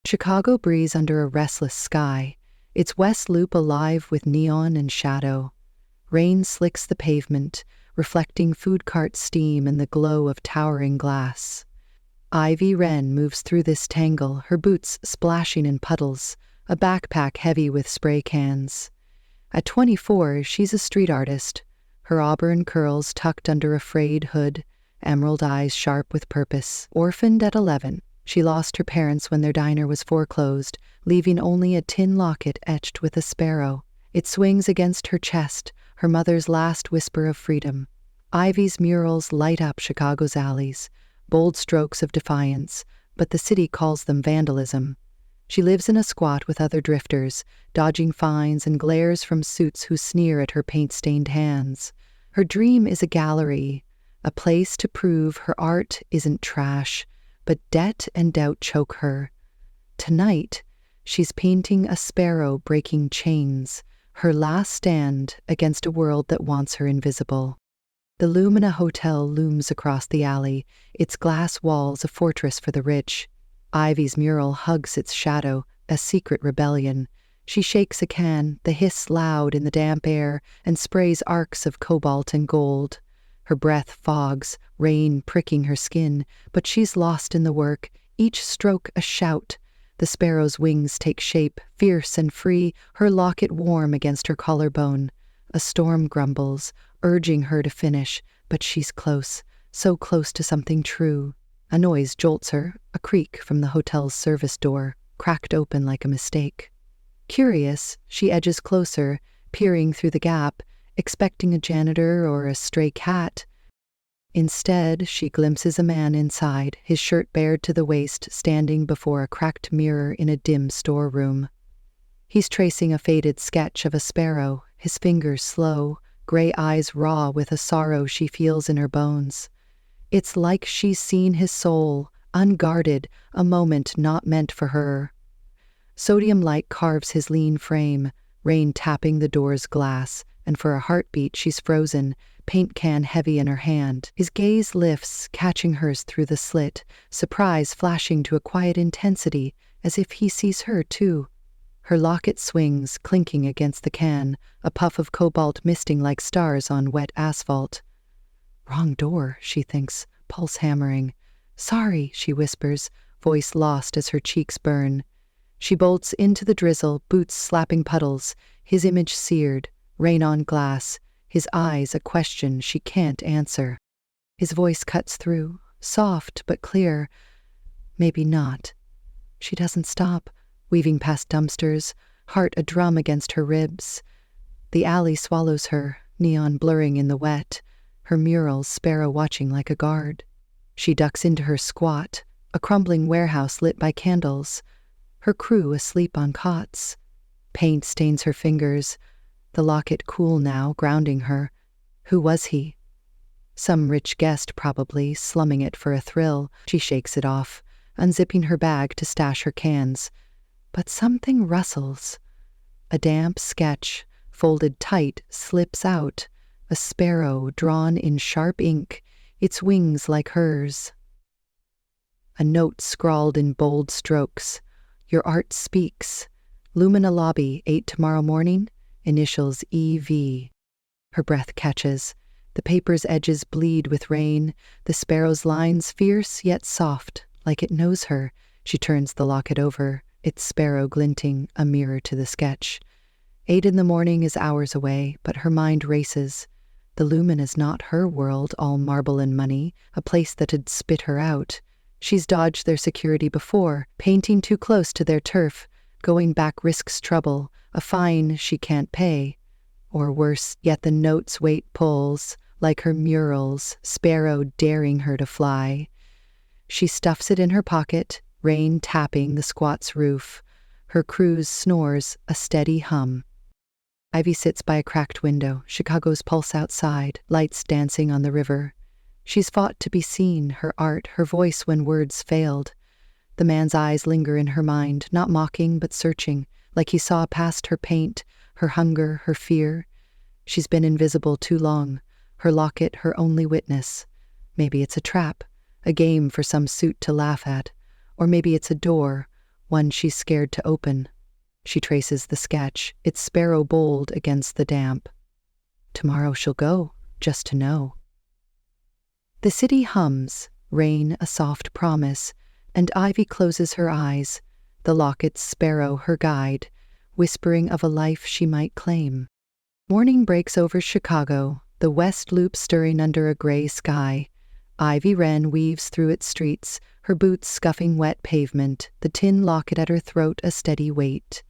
Chicago breathes under a restless sky, its west loop alive with neon and shadow. Rain slicks the pavement, reflecting food cart steam and the glow of towering glass. Ivy Wren moves through this tangle, her boots splashing in puddles, a backpack heavy with spray cans. At 24, she's a street artist, her auburn curls tucked under a frayed hood, emerald eyes sharp with purpose. Orphaned at 11, she lost her parents when their diner was foreclosed, leaving only a tin locket etched with a sparrow. It swings against her chest, her mother's last whisper of freedom. Ivy's murals light up Chicago's alleys, bold strokes of defiance, but the city calls them vandalism. She lives in a squat with other drifters, dodging fines and glares from suits who sneer at her paint-stained hands. Her dream is a gallery, a place to prove her art isn't trash, but debt and doubt choke her. Tonight, she's painting a sparrow breaking chains, her last stand against a world that wants her invisible. The Lumina Hotel looms across the alley, its glass walls a fortress for the rich. Ivy's mural hugs its shadow, a secret rebellion. She shakes a can, the hiss loud in the damp air, and sprays arcs of cobalt and gold. Her breath fogs, rain pricking her skin, but she's lost in the work, each stroke a shout. The sparrow's wings take shape, fierce and free, her locket warm against her collarbone. A storm grumbles, urging her to finish, but she's close, so close to something true. A noise jolts her, a creak from the hotel's service door, cracked open like a mistake. Curious, she edges closer, peering through the gap, expecting a janitor or a stray cat. Instead, she glimpses a man inside, his shirt bared to the waist, standing before a cracked mirror in a dim storeroom. He's tracing a faded sketch of a sparrow, his fingers slow, gray eyes raw with a sorrow she feels in her bones. It's like she's seen his soul, unguarded, a moment not meant for her. Sodium light carves his lean frame, rain tapping the door's glass, and for a heartbeat she's frozen, paint can heavy in her hand. His gaze lifts, catching hers through the slit, surprise flashing to a quiet intensity, as if he sees her too. Her locket swings, clinking against the can, a puff of cobalt misting like stars on wet asphalt. Wrong door, she thinks, pulse hammering. Sorry, she whispers, voice lost as her cheeks burn. She bolts into the drizzle, boots slapping puddles, his image seared, rain on glass, his eyes a question she can't answer. His voice cuts through, soft but clear. Maybe not. She doesn't stop, weaving past dumpsters, heart a drum against her ribs. The alley swallows her, neon blurring in the wet, her murals sparrow watching like a guard. She ducks into her squat, a crumbling warehouse lit by candles, her crew asleep on cots. Paint stains her fingers, the locket cool now, grounding her. Who was he? Some rich guest probably, slumming it for a thrill. She shakes it off, unzipping her bag to stash her cans. But something rustles. A damp sketch, folded tight, slips out. A sparrow drawn in sharp ink, its wings like hers. A note scrawled in bold strokes. Your art speaks. Lumina Lobby, 8 tomorrow morning. Initials EV. Her breath catches. The paper's edges bleed with rain. The sparrow's lines fierce yet soft, like it knows her. She turns the locket over, its sparrow glinting, a mirror to the sketch. 8 in the morning is hours away, but her mind races. The Lumen is not her world, all marble and money, a place that had spit her out. She's dodged their security before, painting too close to their turf. Going back risks trouble, a fine she can't pay. Or worse, yet the note's weight pulls, like her murals, sparrow daring her to fly. She stuffs it in her pocket, rain tapping the squat's roof. Her crew's snores, a steady hum. Ivy sits by a cracked window, Chicago's pulse outside, lights dancing on the river. She's fought to be seen, her art, her voice when words failed. The man's eyes linger in her mind, not mocking but searching, like he saw past her paint, her hunger, her fear. She's been invisible too long, her locket her only witness. Maybe it's a trap, a game for some suit to laugh at. Or maybe it's a door, one she's scared to open. She traces the sketch, its sparrow bold against the damp. Tomorrow she'll go, just to know. The city hums, rain a soft promise, and Ivy closes her eyes, the locket's sparrow her guide, whispering of a life she might claim. Morning breaks over Chicago, the West Loop stirring under a gray sky. Ivy Wren weaves through its streets, her boots scuffing wet pavement, the tin locket at her throat a steady weight.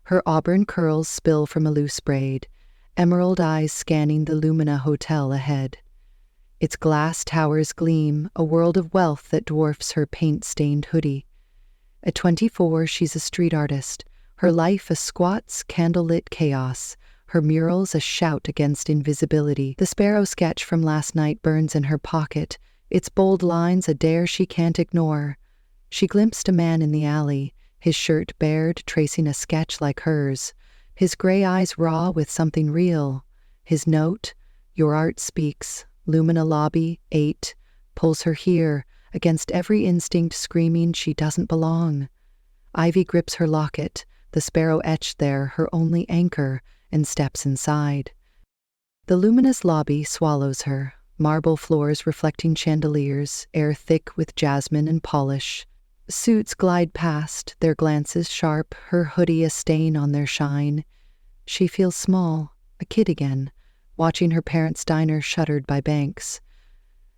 Her auburn curls spill from a loose braid, emerald eyes scanning the Lumina Hotel ahead. Its glass towers gleam, a world of wealth that dwarfs her paint-stained hoodie. At 24, she's a street artist, her life a squat's candlelit chaos, her murals a shout against invisibility. The sparrow sketch from last night burns in her pocket, its bold lines a dare she can't ignore. She glimpsed a man in the alley, his shirt bared, tracing a sketch like hers, his gray eyes raw with something real. His note, "Your art speaks, Lumina Lobby, 8, pulls her here, against every instinct screaming she doesn't belong. Ivy grips her locket, the sparrow etched there, her only anchor, and steps inside. The luminous lobby swallows her, marble floors reflecting chandeliers, air thick with jasmine and polish. Suits glide past, their glances sharp, her hoodie a stain on their shine. She feels small, a kid again, watching her parents' diner shuttered by banks.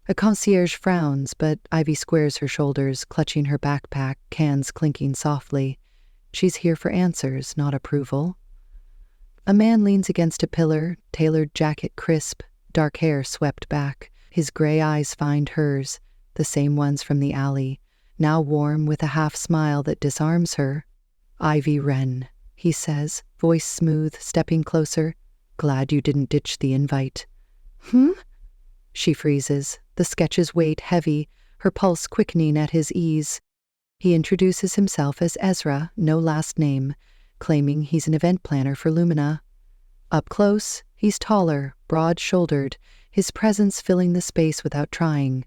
A concierge frowns, but Ivy squares her shoulders, clutching her backpack, cans clinking softly. She's here for answers, not approval. A man leans against a pillar, tailored jacket crisp, dark hair swept back. His gray eyes find hers, the same ones from the alley, now warm with a half smile that disarms her. "Ivy Wren," he says, voice smooth, stepping closer. "Glad you didn't ditch the invite." "Hmm?" She freezes, the sketch's weight heavy, her pulse quickening at his ease. He introduces himself as Ezra, no last name, claiming he's an event planner for Lumina. Up close, he's taller, broad-shouldered, his presence filling the space without trying.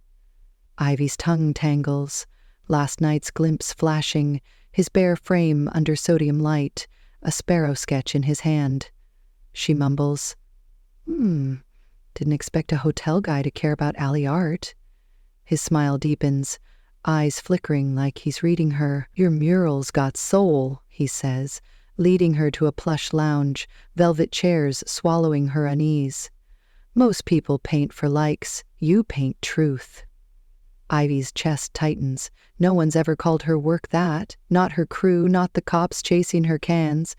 Ivy's tongue tangles, last night's glimpse flashing, his bare frame under sodium light, a sparrow sketch in his hand. She mumbles, didn't expect a hotel guy to care about alley art." His smile deepens, eyes flickering like he's reading her. "Your mural's got soul," he says, leading her to a plush lounge, velvet chairs swallowing her unease. "Most people paint for likes, you paint truth." Ivy's chest tightens. No one's ever called her work that, not her crew, not the cops chasing her cans.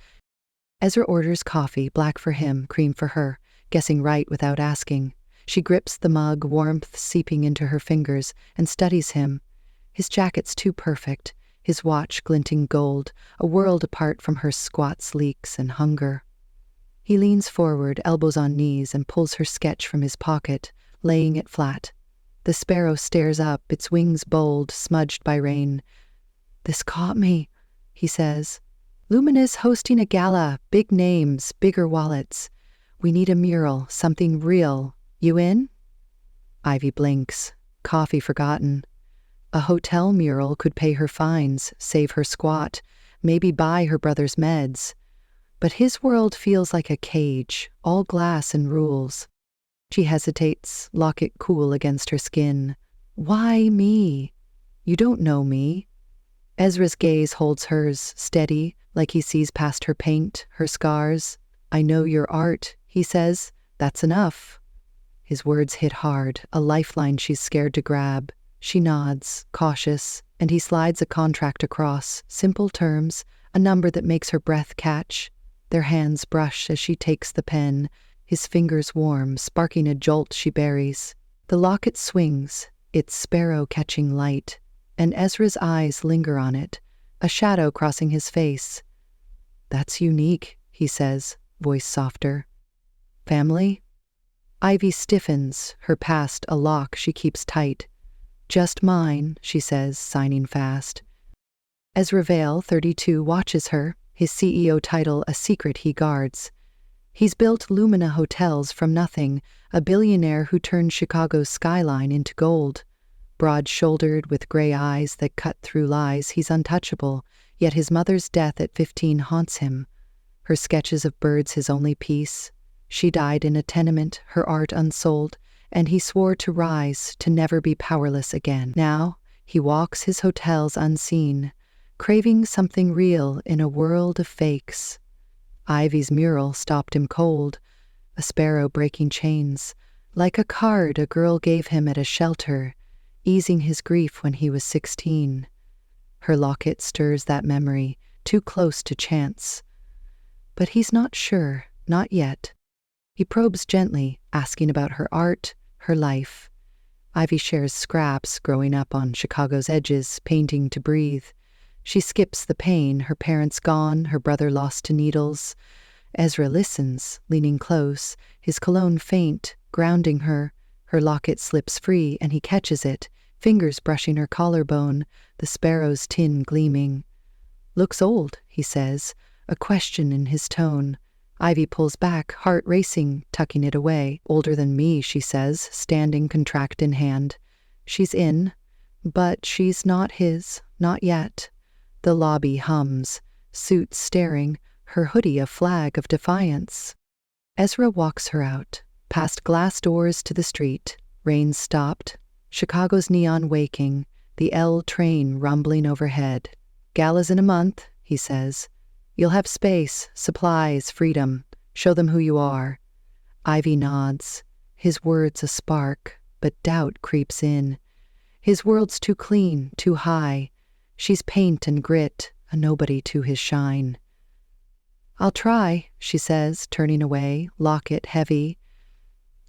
Ezra orders coffee, black for him, cream for her, guessing right without asking. She grips the mug, warmth seeping into her fingers, and studies him. His jacket's too perfect, his watch glinting gold, a world apart from her squat sleeks and hunger. He leans forward, elbows on knees, and pulls her sketch from his pocket, laying it flat. The sparrow stares up, its wings bold, smudged by rain. "This caught me," he says. "Lumina's hosting a gala, big names, bigger wallets. We need a mural, something real. You in?" Ivy blinks. Coffee forgotten. A hotel mural could pay her fines, save her squat, maybe buy her brother's meds. But his world feels like a cage, all glass and rules. She hesitates, locket cool against her skin. "Why me? You don't know me." Ezra's gaze holds hers, steady, like he sees past her paint, her scars. "I know your art," he says. "That's enough." His words hit hard, a lifeline she's scared to grab. She nods, cautious, and he slides a contract across, simple terms, a number that makes her breath catch. Their hands brush as she takes the pen, his fingers warm, sparking a jolt she buries. The locket swings, its sparrow catching light, and Ezra's eyes linger on it, a shadow crossing his face. "That's unique," he says, voice softer. "Family?" Ivy stiffens, her past a lock she keeps tight. "Just mine," she says, signing fast. Ezra Vale, 32, watches her, his CEO title a secret he guards. He's built Lumina hotels from nothing, a billionaire who turned Chicago's skyline into gold. Broad-shouldered with gray eyes that cut through lies, he's untouchable, yet his mother's death at 15 haunts him. Her sketches of birds his only peace. She died in a tenement, her art unsold, and he swore to rise, to never be powerless again. Now, he walks his hotels unseen, craving something real in a world of fakes. Ivy's mural stopped him cold, a sparrow breaking chains, like a card a girl gave him at a shelter, easing his grief when he was 16. Her locket stirs that memory, too close to chance. But he's not sure, not yet. He probes gently, asking about her art, her life. Ivy shares scraps growing up on Chicago's edges, painting to breathe. She skips the pain, her parents gone, her brother lost to needles. Ezra listens, leaning close, his cologne faint, grounding her. Her locket slips free, and he catches it, fingers brushing her collarbone, the sparrow's tin gleaming. "Looks old," he says, a question in his tone. Ivy pulls back, heart racing, tucking it away. "Older than me," she says, standing contract in hand. She's in, but she's not his, not yet. The lobby hums, suits staring, her hoodie a flag of defiance. Ezra walks her out, past glass doors to the street. Rain stopped, Chicago's neon waking, the L train rumbling overhead. "Gala's in a month," he says. "You'll have space, supplies, freedom. Show them who you are." Ivy nods, his words a spark, but doubt creeps in. His world's too clean, too high. She's paint and grit, a nobody to his shine. "I'll try," she says, turning away, locket heavy.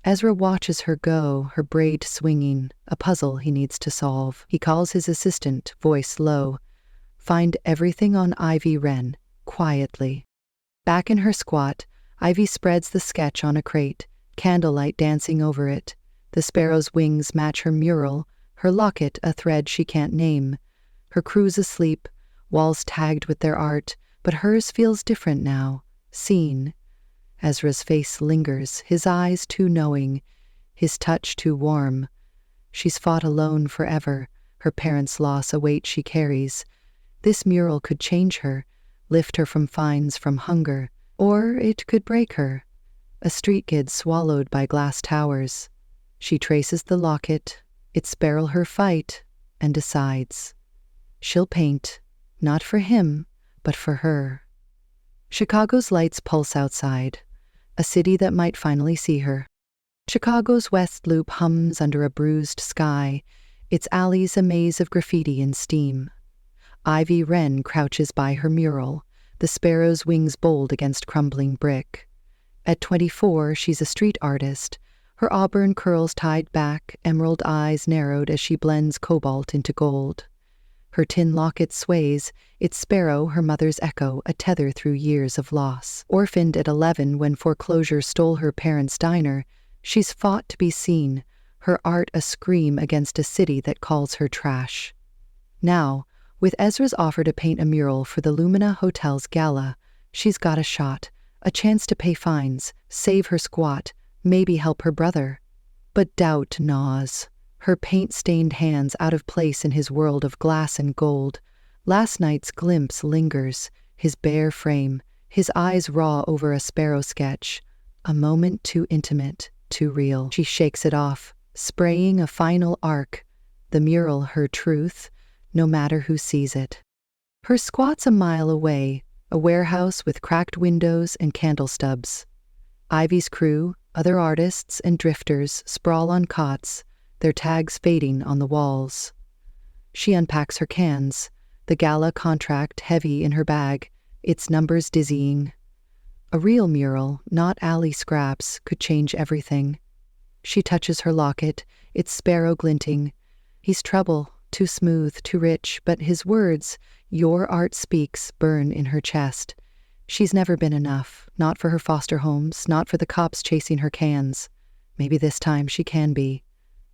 Ezra watches her go, her braid swinging, a puzzle he needs to solve. He calls his assistant, voice low. "Find everything on Ivy Wren, quietly." Back in her squat, Ivy spreads the sketch on a crate, candlelight dancing over it. The sparrow's wings match her mural, her locket a thread she can't name. Her crew's asleep, walls tagged with their art, but hers feels different now, seen. Ezra's face lingers, his eyes too knowing, his touch too warm. She's fought alone forever, her parents' loss a weight she carries. This mural could change her, lift her from fines, from hunger, or it could break her. A street kid swallowed by glass towers. She traces the locket, its sparrow her fight, and decides. She'll paint, not for him, but for her. Chicago's lights pulse outside, a city that might finally see her. Chicago's West Loop hums under a bruised sky, its alleys a maze of graffiti and steam. Ivy Wren crouches by her mural, the sparrow's wings bold against crumbling brick. At 24, she's a street artist, her auburn curls tied back, emerald eyes narrowed as she blends cobalt into gold. Her tin locket sways, its sparrow her mother's echo, a tether through years of loss. Orphaned at 11 when foreclosure stole her parents' diner, she's fought to be seen, her art a scream against a city that calls her trash. Now, with Ezra's offer to paint a mural for the Lumina Hotel's gala, she's got a shot, a chance to pay fines, save her squat, maybe help her brother. But doubt gnaws. Her paint-stained hands out of place in his world of glass and gold. Last night's glimpse lingers, his bare frame, his eyes raw over a sparrow sketch. A moment too intimate, too real. She shakes it off, spraying a final arc. The mural her truth, no matter who sees it. Her squat's a mile away, a warehouse with cracked windows and candle stubs. Ivy's crew, other artists and drifters, sprawl on cots, their tags fading on the walls. She unpacks her cans, the gala contract heavy in her bag, its numbers dizzying. A real mural, not alley scraps, could change everything. She touches her locket, its sparrow glinting. He's trouble, too smooth, too rich, but his words, "Your art speaks," burn in her chest. She's never been enough, not for her foster homes, not for the cops chasing her cans. Maybe this time she can be.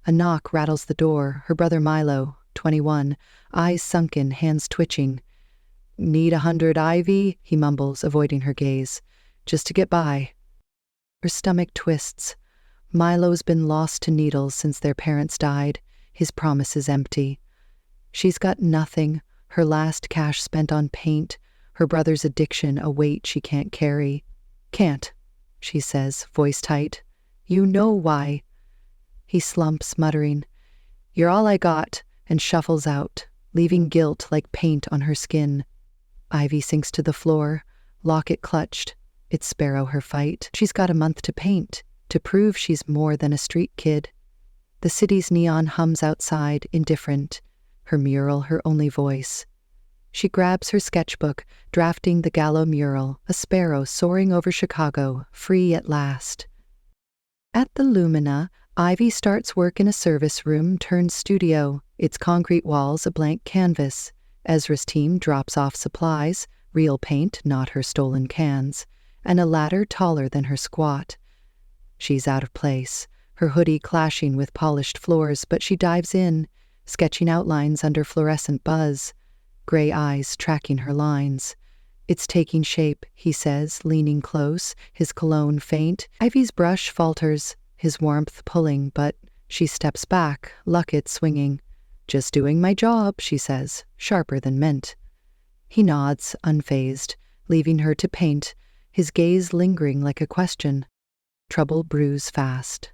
A knock rattles the door, her brother Milo, 21, eyes sunken, hands twitching. "Need 100 Ivy?" he mumbles, avoiding her gaze. "Just to get by." Her stomach twists. Milo's been lost to needles since their parents died. his promises empty. She's got nothing, her last cash spent on paint, her brother's addiction a weight she can't carry. Can't, she says, voice tight. You know why. He slumps, muttering, You're all I got, and shuffles out, leaving guilt like paint on her skin. Ivy sinks to the floor, locket clutched. It's Sparrow her fight. She's got a month to paint, to prove she's more than a street kid. The city's neon hums outside, indifferent, her mural her only voice. She grabs her sketchbook, drafting the Gallo mural, a sparrow soaring over Chicago, free at last. At the Lumina, Ivy starts work in a service room turned studio, its concrete walls a blank canvas. Ezra's team drops off supplies, real paint, not her stolen cans, and a ladder taller than her squat. She's out of place, her hoodie clashing with polished floors, but she dives in, sketching outlines under fluorescent buzz, gray eyes tracking her lines. It's taking shape, he says, leaning close, his cologne faint. Ivy's brush falters, his warmth pulling, but she steps back, locket swinging. Just doing my job, she says, sharper than mint. He nods, unfazed, leaving her to paint, his gaze lingering like a question. Trouble brews fast.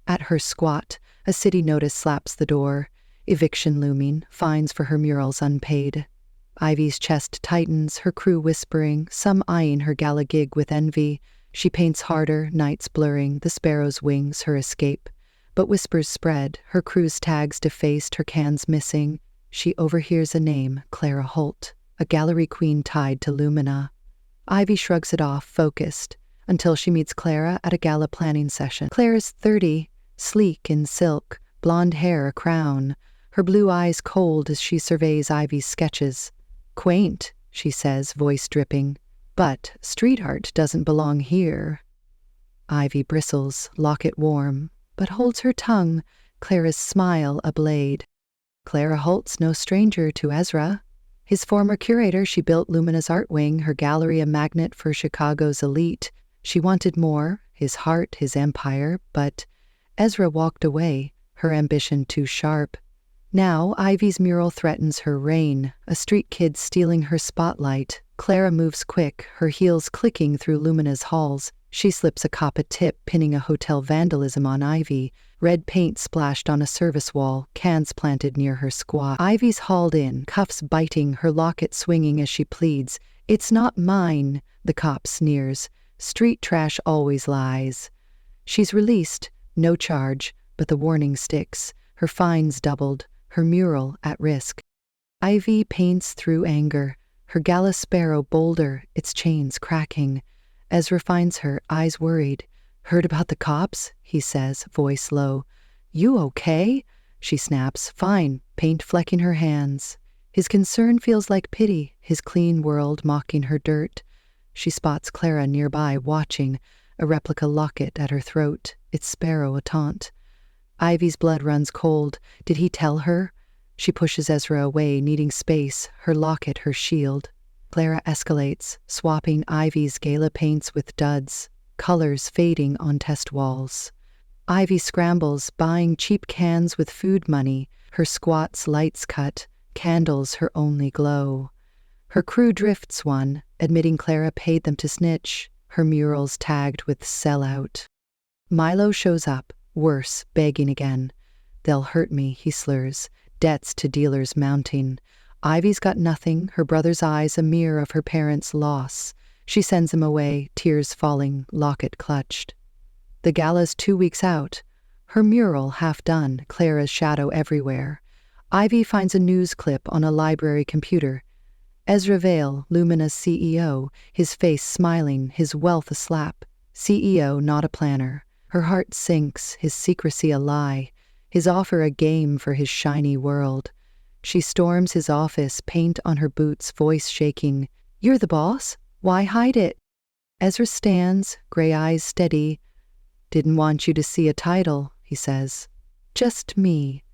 At her squat, a city notice slaps the door. Eviction looming, fines for her murals unpaid. Ivy's chest tightens, her crew whispering, some eyeing her gala gig with envy. She paints harder, nights blurring, the sparrow's wings her escape. But whispers spread, her crew's tags defaced, her cans missing. She overhears a name, Clara Holt, a gallery queen tied to Lumina. Ivy shrugs it off, focused, until she meets Clara at a gala planning session. Clara's 30, sleek in silk, blonde hair a crown, her blue eyes cold as she surveys Ivy's sketches. Quaint, she says, voice dripping, but street art doesn't belong here. Ivy bristles, locket warm, but holds her tongue, Clara's smile a blade. Clara Holt's no stranger to Ezra. His former curator, she built Lumina's art wing, her gallery a magnet for Chicago's elite. She wanted more, his heart, his empire, but Ezra walked away, her ambition too sharp. Now, Ivy's mural threatens her reign, a street kid stealing her spotlight. Clara moves quick, her heels clicking through Lumina's halls. She slips a coppa tip, pinning a hotel vandalism on Ivy. Red paint splashed on a service wall, cans planted near her squat. Ivy's hauled in, cuffs biting, her locket swinging as she pleads. It's not mine, the cop sneers. Street trash always lies. She's released, no charge, but the warning sticks. Her fines doubled, her mural at risk. Ivy paints through anger, her gala sparrow bolder, its chains cracking. Ezra finds her, eyes worried. Heard about the cops? He says, voice low. You okay? She snaps, fine, paint flecking her hands. His concern feels like pity, his clean world mocking her dirt. She spots Clara nearby, watching, a replica locket at her throat, its sparrow a taunt. Ivy's blood runs cold. Did he tell her? She pushes Ezra away, needing space, her locket her shield. Clara escalates, swapping Ivy's gala paints with duds, colors fading on test walls. Ivy scrambles, buying cheap cans with food money, her squat's lights cut, candles her only glow. Her crew drifts one, admitting Clara paid them to snitch, her murals tagged with sellout. Milo shows up, worse, begging again. They'll hurt me, he slurs, debts to dealers mounting. Ivy's got nothing, her brother's eyes a mirror of her parents' loss. She sends him away, tears falling, locket clutched. The gala's 2 weeks out. Her mural half done, Clara's shadow everywhere. Ivy finds a news clip on a library computer. Ezra Vale, Lumina's CEO, his face smiling, his wealth a slap. CEO, not a planner. Her heart sinks, his secrecy a lie, his offer a game for his shiny world. She storms his office, paint on her boots, voice shaking. You're the boss? Why hide it? Ezra stands, gray eyes steady. Didn't want you to see a title, he says. Just me.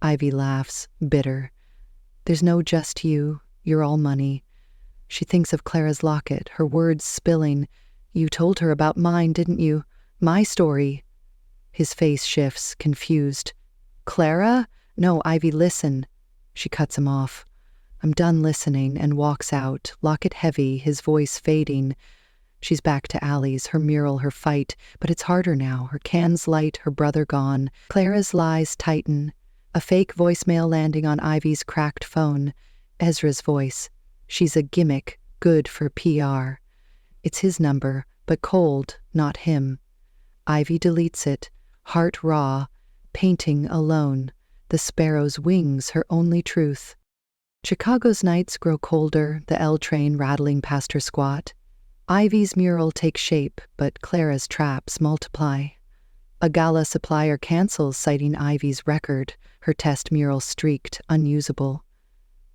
Ivy laughs, bitter. There's no just you, you're all money. She thinks of Clara's locket, her words spilling. You told her about mine, didn't you? My story. His face shifts, confused. Clara? No, Ivy, listen. She cuts him off. I'm done listening, and walks out, locket heavy, his voice fading. She's back to Allie's, her mural, her fight, but it's harder now. Her cans light, her brother gone. Clara's lies tighten. A fake voicemail landing on Ivy's cracked phone. Ezra's voice. She's a gimmick, good for PR. It's his number, but cold, not him. Ivy deletes it, heart raw, painting alone. The sparrow's wings, her only truth. Chicago's nights grow colder, the L train rattling past her squat. Ivy's mural takes shape, but Clara's traps multiply. A gala supplier cancels, citing Ivy's record, her test mural streaked, unusable.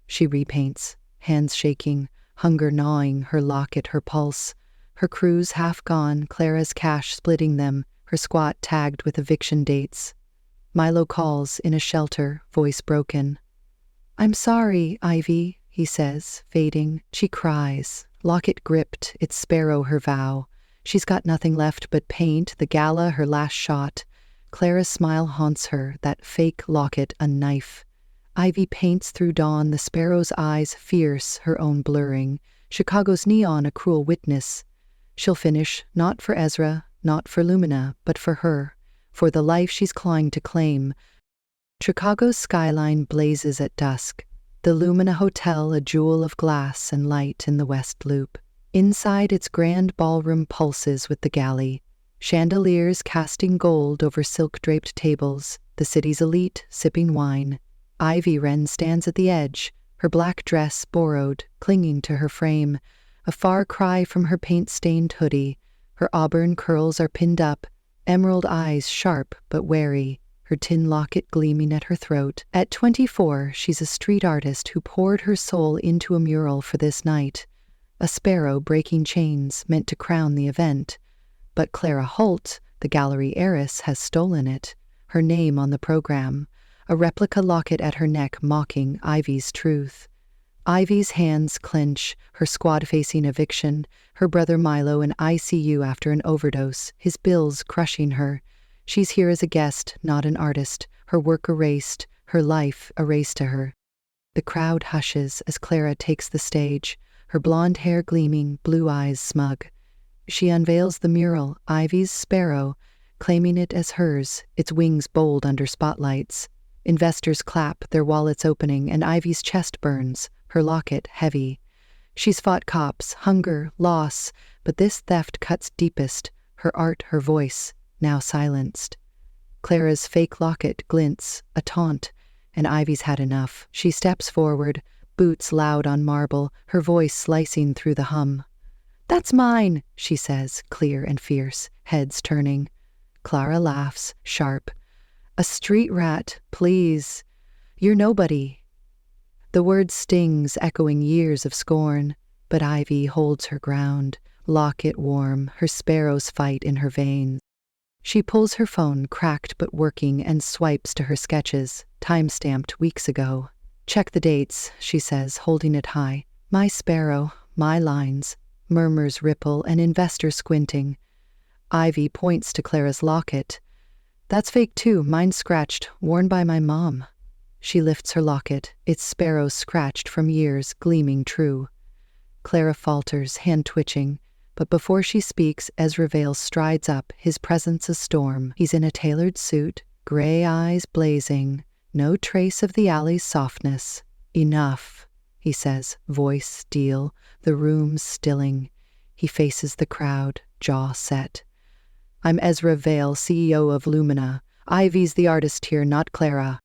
She repaints, hands shaking, hunger gnawing, her locket, her pulse. Her crews half gone, Clara's cash splitting them, her squat tagged with eviction dates. Milo calls, in a shelter, voice broken. I'm sorry, Ivy, he says, fading. She cries. Locket gripped, its sparrow her vow. She's got nothing left but paint, the gala her last shot. Clara's smile haunts her, that fake locket a knife. Ivy paints through dawn, the sparrow's eyes fierce, her own blurring. Chicago's neon a cruel witness. She'll finish, not for Ezra, not for Lumina, but for her, for the life she's clawing to claim. Chicago's skyline blazes at dusk. The Lumina Hotel, a jewel of glass and light in the West Loop. Inside, its grand ballroom pulses with the galley. Chandeliers casting gold over silk-draped tables, the city's elite sipping wine. Ivy Wren stands at the edge, her black dress borrowed, clinging to her frame, a far cry from her paint-stained hoodie. Her auburn curls are pinned up, emerald eyes sharp but wary, her tin locket gleaming at her throat. At 24, she's a street artist who poured her soul into a mural for this night. A sparrow breaking chains, meant to crown the event. But Clara Holt, the gallery heiress, has stolen it, her name on the program, a replica locket at her neck mocking Ivy's truth. Ivy's hands clench, her squad facing eviction, her brother Milo in ICU after an overdose, his bills crushing her. She's here as a guest, not an artist, her work erased, her life erased to her. The crowd hushes as Clara takes the stage, her blonde hair gleaming, blue eyes smug. She unveils the mural, Ivy's sparrow, claiming it as hers, its wings bold under spotlights. Investors clap, their wallets opening, and Ivy's chest burns, her locket heavy. She's fought cops, hunger, loss, but this theft cuts deepest, her art, her voice, now silenced. Clara's fake locket glints, a taunt, and Ivy's had enough. She steps forward, boots loud on marble, her voice slicing through the hum. That's mine, she says, clear and fierce, heads turning. Clara laughs, sharp. A street rat, please. You're nobody. The word stings, echoing years of scorn, but Ivy holds her ground, locket warm, her sparrows fight in her veins. She pulls her phone, cracked but working, and swipes to her sketches, time-stamped weeks ago. Check the dates, she says, holding it high. My sparrow, my lines. Murmurs ripple, an investor squinting. Ivy points to Clara's locket. That's fake too, mine scratched, worn by my mom. She lifts her locket, its sparrow scratched from years, gleaming true. Clara falters, hand twitching. But before she speaks, Ezra Vale strides up, his presence a storm. He's in a tailored suit, gray eyes blazing, no trace of the alley's softness. Enough, he says, voice steel, the room stilling. He faces the crowd, jaw set. I'm Ezra Vale, CEO of Lumina. Ivy's the artist here, not Clara.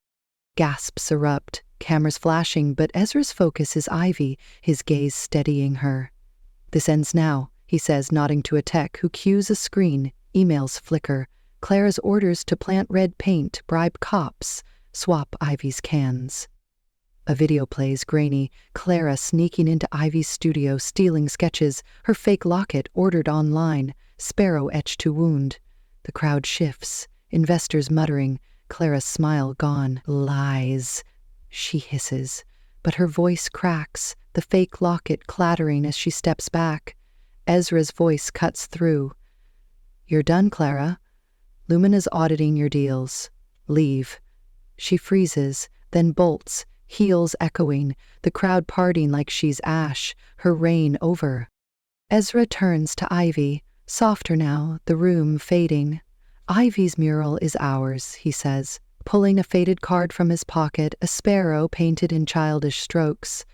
Gasps erupt, cameras flashing, but Ezra's focus is Ivy, his gaze steadying her. This ends now, he says, nodding to a tech who cues a screen. Emails flicker. Clara's orders to plant red paint, bribe cops, swap Ivy's cans. A video plays, grainy. Clara sneaking into Ivy's studio, stealing sketches, her fake locket ordered online, sparrow etched to wound. The crowd shifts, investors muttering, Clara's smile gone. Lies, she hisses, but her voice cracks, the fake locket clattering as she steps back. Ezra's voice cuts through. You're done, Clara. Lumina's auditing your deals. Leave. She freezes, then bolts, heels echoing, the crowd parting like she's ash, her reign over. Ezra turns to Ivy, softer now, the room fading. Ivy's mural is ours, he says, pulling a faded card from his pocket, a sparrow painted in childish strokes.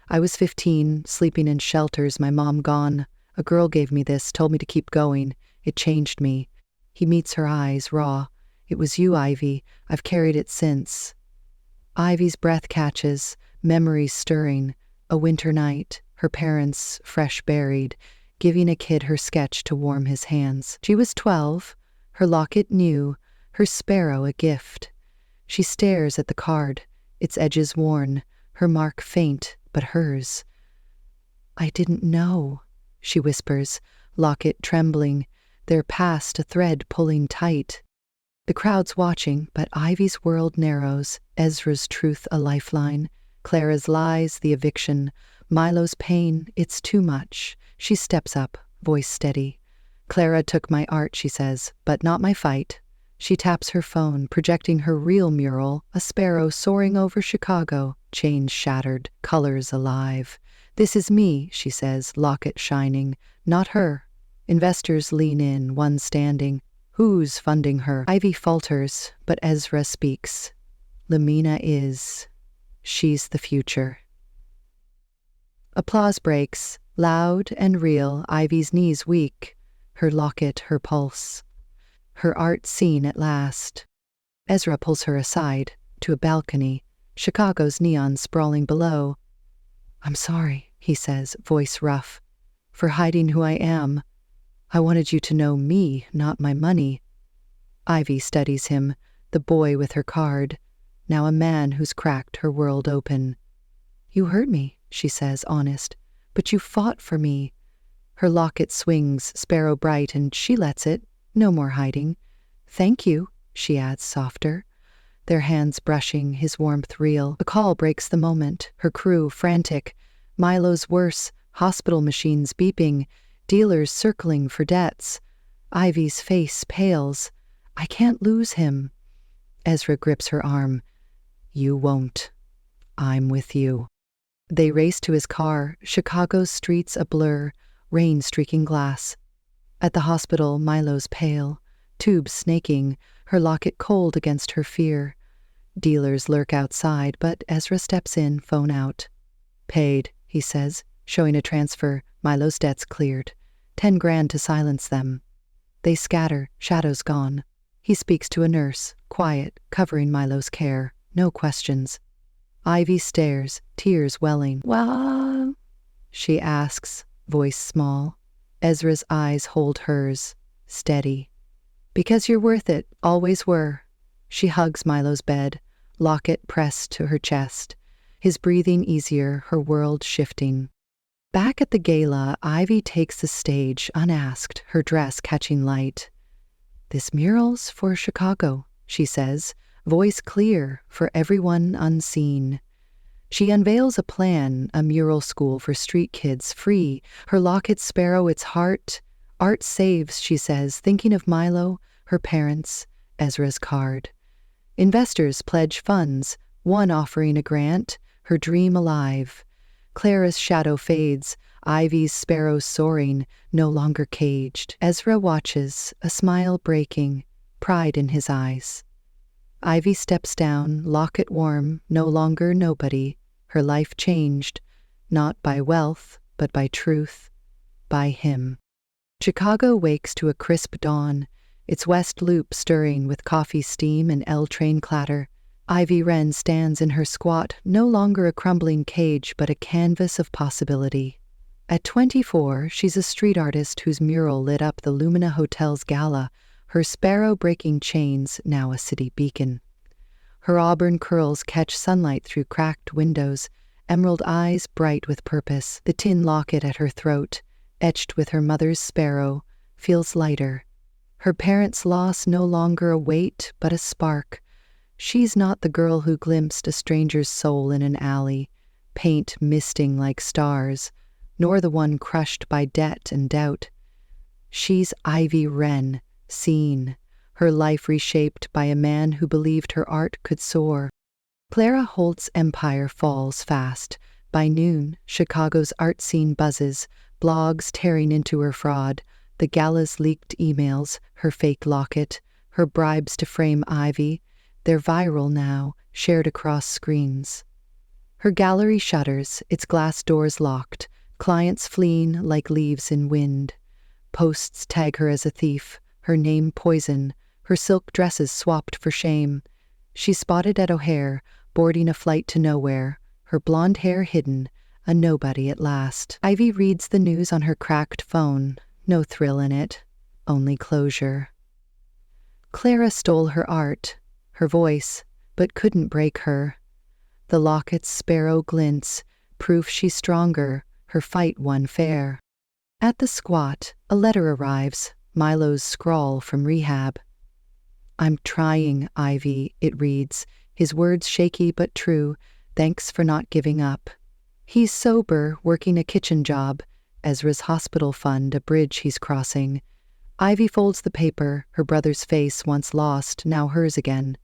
I was 15, sleeping in shelters, my mom gone. A girl gave me this, told me to keep going. It changed me. He meets her eyes, raw. It was you, Ivy. I've carried it since. Ivy's breath catches, memories stirring. A winter night, her parents, fresh buried, giving a kid her sketch to warm his hands. She was 12, her locket new, her sparrow a gift. She stares at the card, its edges worn, her mark faint, but hers. I didn't know, she whispers, locket trembling, their past a thread pulling tight. The crowd's watching, but Ivy's world narrows, Ezra's truth a lifeline, Clara's lies the eviction, Milo's pain, it's too much. She steps up, voice steady. Clara took my art, she says, but not my fight. She taps her phone, projecting her real mural, a sparrow soaring over Chicago, chains shattered, colors alive. This is me, she says, locket shining, not her. Investors lean in, one standing. Who's funding her? Ivy falters, but Ezra speaks. Lamina is. She's the future. Applause breaks, loud and real, Ivy's knees weak, her locket, her pulse. Her art seen at last. Ezra pulls her aside, to a balcony, Chicago's neon sprawling below. I'm sorry, he says, voice rough, for hiding who I am. I wanted you to know me, not my money. Ivy studies him, the boy with her card, now a man who's cracked her world open. You hurt me, she says, honest, but you fought for me. Her locket swings, sparrow bright, and she lets it, no more hiding. Thank you, she adds softer. Their hands brushing, his warmth real. A call breaks the moment, her crew frantic. Milo's worse, hospital machines beeping, dealers circling for debts. Ivy's face pales. I can't lose him. Ezra grips her arm. You won't. I'm with you. They race to his car, Chicago's streets a blur, rain streaking glass. At the hospital, Milo's pale, tubes snaking, her locket cold against her fear. Dealers lurk outside, but Ezra steps in, phone out. Paid, he says, showing a transfer. Milo's debt's cleared. 10 grand to silence them. They scatter, shadows gone. He speaks to a nurse, quiet, covering Milo's care. No questions. Ivy stares, tears welling. Well, she asks, voice small. Ezra's eyes hold hers, steady. Because you're worth it, always were. She hugs Milo's bed, locket pressed to her chest. His breathing easier, her world shifting. Back at the gala, Ivy takes the stage, unasked, her dress catching light. This mural's for Chicago, she says, voice clear, for everyone unseen. She unveils a plan, a mural school for street kids, free, her locket sparrow its heart. Art saves, she says, thinking of Milo, her parents, Ezra's card. Investors pledge funds, one offering a grant, her dream alive. Clara's shadow fades, Ivy's sparrow soaring, no longer caged. Ezra watches, a smile breaking, pride in his eyes. Ivy steps down, locket warm, no longer nobody. Her life changed, not by wealth, but by truth, by him. Chicago wakes to a crisp dawn, its west loop stirring with coffee steam and L train clatter. Ivy Wren stands in her squat, no longer a crumbling cage, but a canvas of possibility. At 24, she's a street artist whose mural lit up the Lumina Hotel's gala, her sparrow breaking chains, now a city beacon. Her auburn curls catch sunlight through cracked windows, emerald eyes bright with purpose. The tin locket at her throat, etched with her mother's sparrow, feels lighter. Her parents' loss no longer a weight, but a spark. She's not the girl who glimpsed a stranger's soul in an alley, paint misting like stars, nor the one crushed by debt and doubt. She's Ivy Wren, seen, her life reshaped by a man who believed her art could soar. Clara Holt's empire falls fast. By noon, Chicago's art scene buzzes, blogs tearing into her fraud, the gala's leaked emails, her fake locket, her bribes to frame Ivy. They're viral now, shared across screens. Her gallery shutters, its glass doors locked, clients fleeing like leaves in wind. Posts tag her as a thief, her name poison, her silk dresses swapped for shame. She's spotted at O'Hare, boarding a flight to nowhere, her blonde hair hidden, a nobody at last. Ivy reads the news on her cracked phone, no thrill in it, only closure. Clara stole her art, her voice, but couldn't break her. The locket's sparrow glints, proof she's stronger, her fight won fair. At the squat, a letter arrives, Milo's scrawl from rehab. "I'm trying, Ivy," it reads, his words shaky but true, "thanks for not giving up." He's sober, working a kitchen job, Ezra's hospital fund, a bridge he's crossing. Ivy folds the paper, her brother's face once lost, now hers again.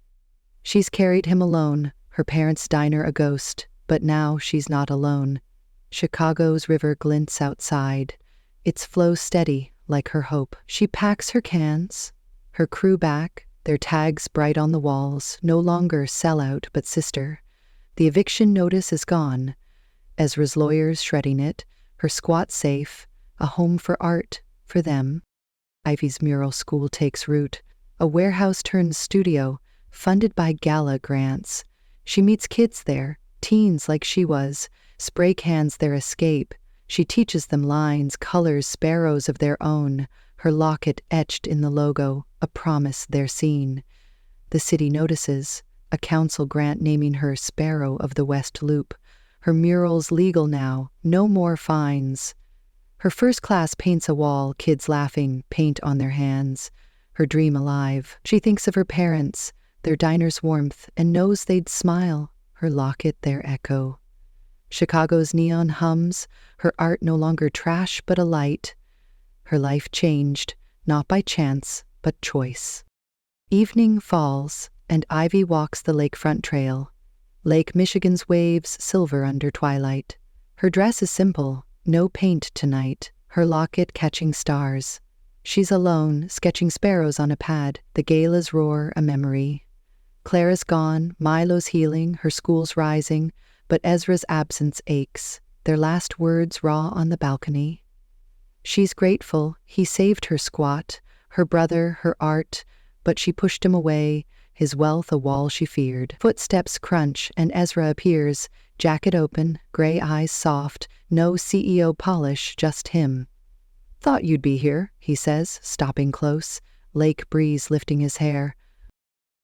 She's carried him alone, her parents' diner a ghost, but now she's not alone. Chicago's river glints outside, its flow steady, like her hope. She packs her cans, her crew back, their tags bright on the walls, no longer sellout but sister. The eviction notice is gone. Ezra's lawyers shredding it, her squat safe, a home for art, for them. Ivy's mural school takes root, a warehouse turns studio, funded by gala grants. She meets kids there, teens like she was, spray cans their escape. She teaches them lines, colors, sparrows of their own, her locket etched in the logo, a promise they're seen. The city notices, a council grant naming her Sparrow of the West Loop. Her mural's legal now, no more fines. Her first class paints a wall, kids laughing, paint on their hands. Her dream alive. She thinks of her parents, their diner's warmth, and knows they'd smile, her locket their echo. Chicago's neon hums, her art no longer trash but a light. Her life changed, not by chance, but choice. Evening falls, and Ivy walks the lakefront trail. Lake Michigan's waves silver under twilight. Her dress is simple, no paint tonight, her locket catching stars. She's alone, sketching sparrows on a pad, the gala's roar a memory. Clara's gone, Milo's healing, her school's rising, but Ezra's absence aches, their last words raw on the balcony. She's grateful, he saved her squat, her brother, her art, but she pushed him away, his wealth a wall she feared. Footsteps crunch, and Ezra appears, jacket open, gray eyes soft, no CEO polish, just him. "Thought you'd be here," he says, stopping close, lake breeze lifting his hair.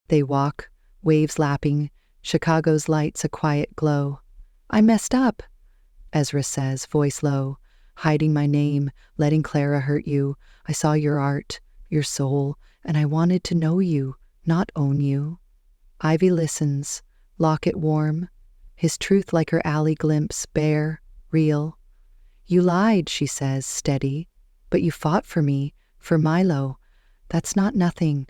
They walk, waves lapping, Chicago's lights a quiet glow. "I messed up," Ezra says, voice low, "hiding my name, letting Clara hurt you. I saw your art, your soul, and I wanted to know you, not own you." Ivy listens, locket warm, his truth like her alley glimpse, bare, real. "You lied," she says, steady, "but you fought for me, for Milo. That's not nothing."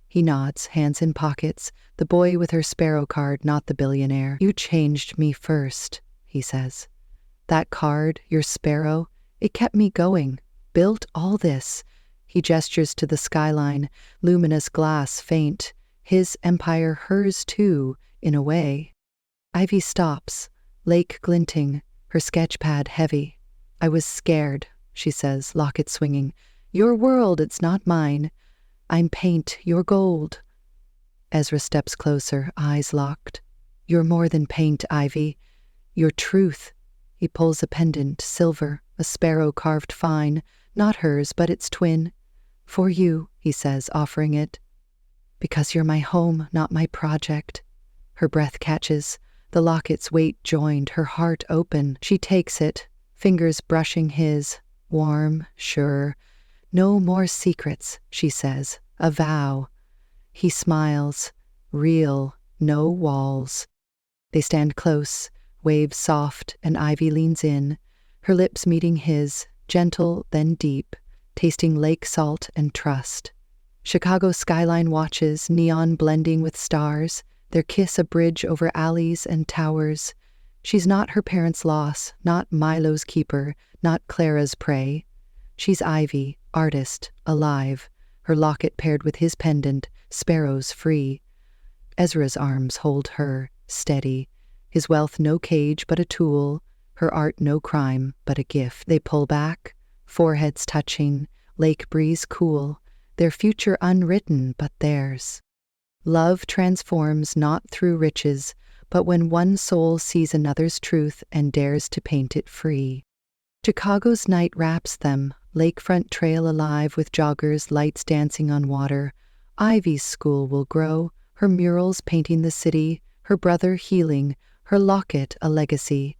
He nods, hands in pockets, the boy with her sparrow card, not the billionaire. "You changed me first," he says. "That card, your sparrow, it kept me going, built all this." He gestures to the skyline, luminous glass faint, his empire hers too, in a way. Ivy stops, lake glinting, her sketchpad heavy. "I was scared," she says, locket swinging. "Your world, it's not mine. I'm paint, you're gold." Ezra steps closer, eyes locked. "You're more than paint, Ivy. You're truth." He pulls a pendant, silver, a sparrow carved fine, not hers, but its twin. "For you," he says, offering it. "Because you're my home, not my project." Her breath catches, the locket's weight joined, her heart open. She takes it, fingers brushing his, warm, sure. "No more secrets," she says, a vow. He smiles, real, no walls. They stand close, waves soft, and Ivy leans in, her lips meeting his, gentle then deep, tasting lake salt and trust. Chicago skyline watches, neon blending with stars, their kiss a bridge over alleys and towers. She's not her parents' loss, not Milo's keeper, not Clara's prey. She's Ivy, artist, alive, her locket paired with his pendant, sparrows free. Ezra's arms hold her, steady, his wealth no cage but a tool, her art no crime but a gift. They pull back, foreheads touching, lake breeze cool, their future unwritten but theirs. Love transforms not through riches, but when one soul sees another's truth and dares to paint it free. Chicago's night wraps them, lakefront trail alive with joggers, lights dancing on water. Ivy's school will grow, her murals painting the city, her brother healing, her locket a legacy.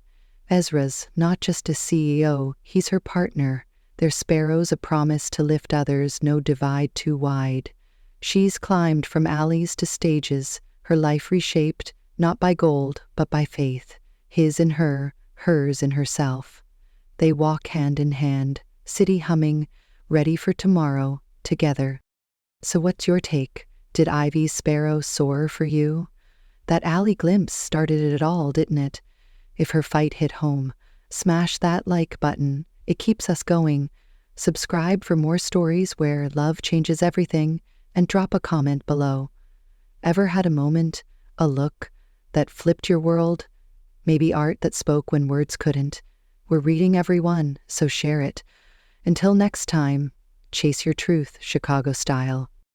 Ezra's not just a CEO, he's her partner. Their sparrows a promise to lift others, no divide too wide. She's climbed from alleys to stages, her life reshaped, not by gold, but by faith. His in her, hers in herself. They walk hand in hand, city humming, ready for tomorrow, together. So what's your take? Did Ivy's sparrow soar for you? That alley glimpse started it all, didn't it? If her fight hit home, smash that like button. It keeps us going. Subscribe for more stories where love changes everything, and drop a comment below. Ever had a moment, a look, that flipped your world? Maybe art that spoke when words couldn't. We're reading every one, so share it. Until next time, chase your truth, Chicago style.